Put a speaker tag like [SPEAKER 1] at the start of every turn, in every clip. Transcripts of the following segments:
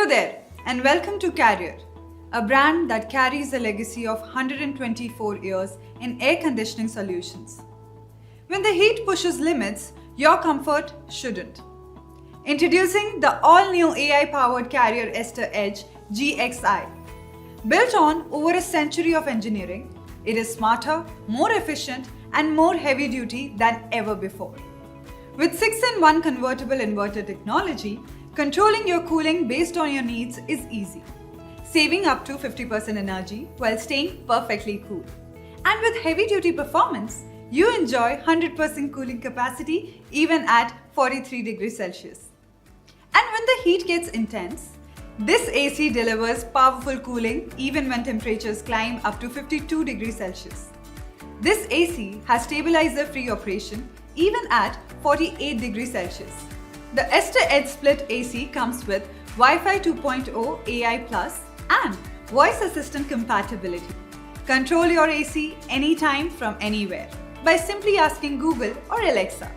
[SPEAKER 1] there, and welcome to Carrier, a brand that carries a legacy of 124 years in air conditioning solutions. When the heat pushes limits, your comfort shouldn't. Introducing the all-new AI-powered Carrier Ester Edge GXI. Built on over a century of engineering, it is smarter, more efficient, and more heavy-duty than ever before. With 6-in-1 convertible inverter technology, controlling your cooling based on your needs is easy, saving up to 50% energy while staying perfectly cool. And with heavy-duty performance, you enjoy 100% cooling capacity even at 43 degrees Celsius. And when the heat gets intense, this AC delivers powerful cooling even when temperatures climb up to 52 degrees Celsius. This AC has stabilizer-free operation even at 48 degrees Celsius. The Ester Edge Split AC comes with Wi-Fi 2.0 AI Plus and voice assistant compatibility. Control your AC anytime from anywhere by simply asking Google or Alexa.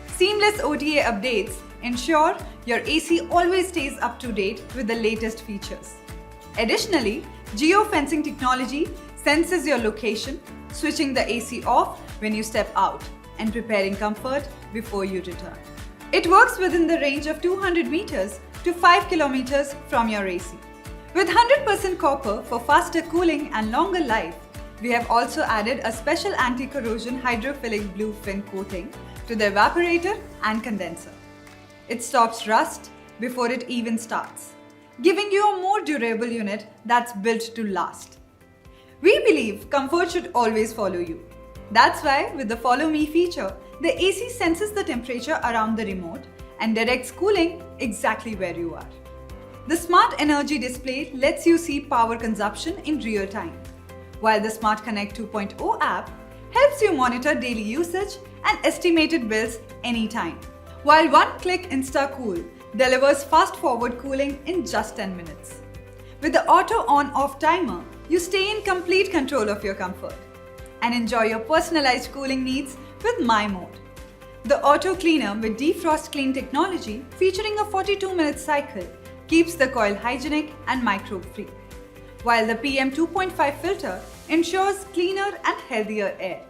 [SPEAKER 1] Seamless OTA updates ensure your AC always stays up to date with the latest features. Additionally, geofencing technology senses your location, switching the AC off when you step out and preparing comfort before you return. It works within the range of 200 meters to 5 kilometers from your AC. With 100% copper for faster cooling and longer life, we have also added a special anti-corrosion hydrophilic blue fin coating to the evaporator and condenser. It stops rust before it even starts, giving you a more durable unit that's built to last. We believe comfort should always follow you. That's why with the Follow Me feature, the AC senses the temperature around the remote and directs cooling exactly where you are. The Smart Energy display lets you see power consumption in real time, while the Smart Connect 2.0 app helps you monitor daily usage and estimated bills anytime. While one-click InstaCool delivers fast-forward cooling in just 10 minutes. With the auto on-off timer, you stay in complete control of your comfort and enjoy your personalized cooling needs with My Mode. The auto cleaner with defrost clean technology featuring a 42-minute cycle keeps the coil hygienic and microbe-free, while the PM 2.5 filter ensures cleaner and healthier air.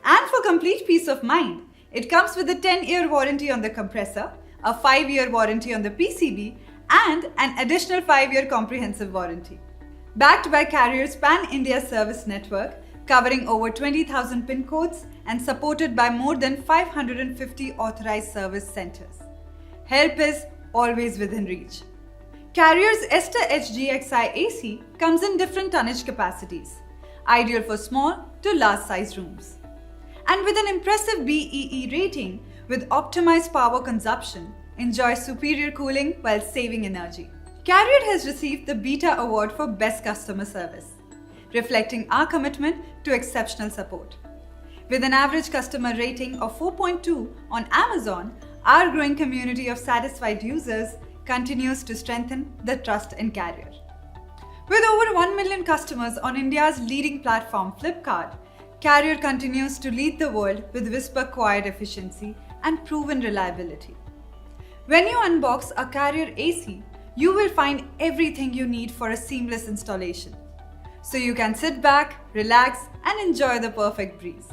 [SPEAKER 1] And for complete peace of mind, it comes with a 10-year warranty on the compressor, a 5-year warranty on the PCB, and an additional 5-year comprehensive warranty. Backed by Carrier's Pan-India service network, covering over 20,000 PIN codes and supported by more than 550 authorized service centers. Help is always within reach. Carrier's Ester Edge GXI AC comes in different tonnage capacities, ideal for small to large size rooms. And with an impressive BEE rating with optimized power consumption, enjoy superior cooling while saving energy. Carrier has received the Beta Award for Best Customer Service, reflecting our commitment to exceptional support. With an average customer rating of 4.2 on Amazon, our growing community of satisfied users continues to strengthen the trust in Carrier. With over 1 million customers on India's leading platform Flipkart, Carrier continues to lead the world with whisper quiet efficiency and proven reliability. When you unbox a Carrier AC, you will find everything you need for a seamless installation, so you can sit back, relax, and enjoy the perfect breeze.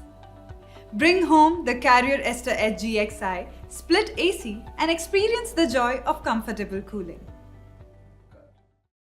[SPEAKER 1] Bring home the Carrier Ester Edge GXI Split AC and experience the joy of comfortable cooling.